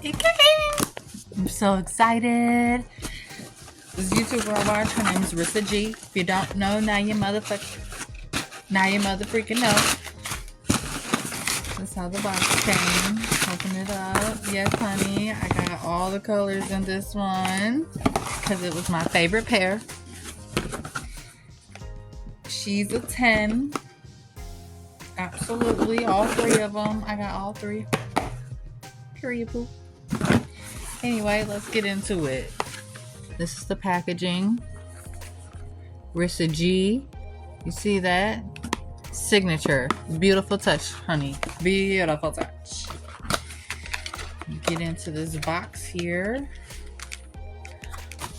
I'm so excited. This YouTuber I watch, her name is Rissa G. If you don't know, now you motherfucking know. That's how the box came. Open it up. Yes, honey. I got all the colors in this one because it was my favorite pair. She's a 10. Absolutely. All three of them. I got all three. Period, poo. Anyway, let's get into it. This is the packaging. Rissa G. You see that? Signature. Beautiful touch, honey. Beautiful touch. Get into this box here.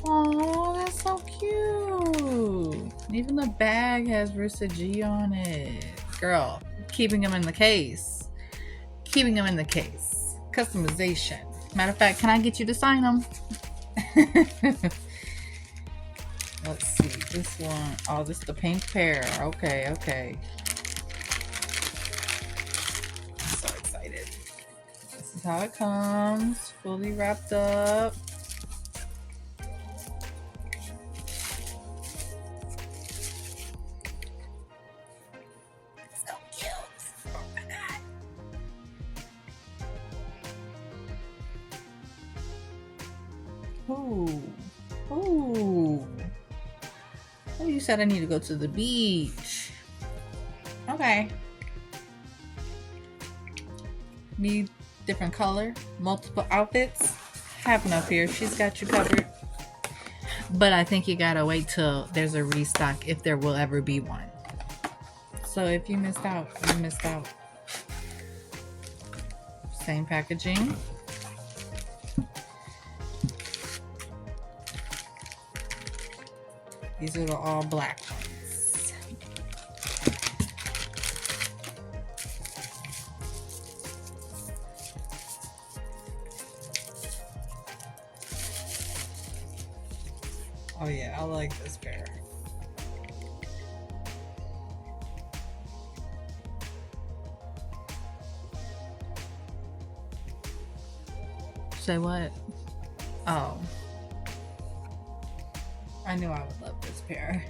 Oh, that's so cute. Even the bag has Rissa G on it. Girl, keeping them in the case. Keeping them in the case. Customization. Matter of fact, can I get you to sign them? Let's see. This one. Oh, this is the pink pair. Okay. I'm so excited. This is how it comes. Fully wrapped up. So cute. Oh my God. Ooh. Oh, you said I need to go to the beach. Okay. Need different color, multiple outfits. Have enough here. She's got you covered. But I think you gotta wait till there's a restock, if there will ever be one. So if you missed out, you missed out. Same packaging. These are the all black ones. Oh yeah, I like this pair. Say what? Oh. I knew I would love this pair.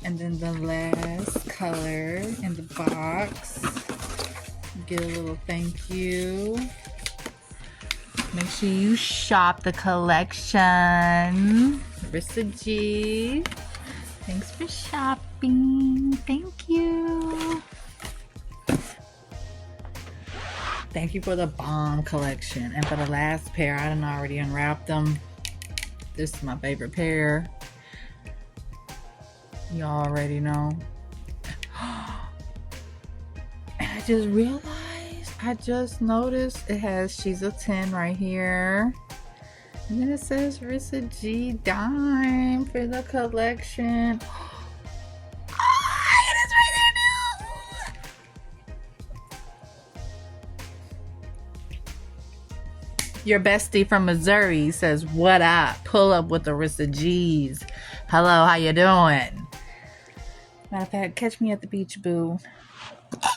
And then the last color in the box. Get a little thank you. Make sure you shop the collection. Rissa G. Thanks for shopping. Thank you. Thank you for the bomb collection. And for the last pair, I done already unwrapped them. This is my favorite pair. You already know. And I just realized, I just noticed it has She's a 10 right here. And then it says Rissa G Dime for the collection. Oh, it is right there now. Your bestie from Missouri says, what up? Pull up with the Rissa G's. Hello, how you doing? Matter of fact, catch me at the beach, boo.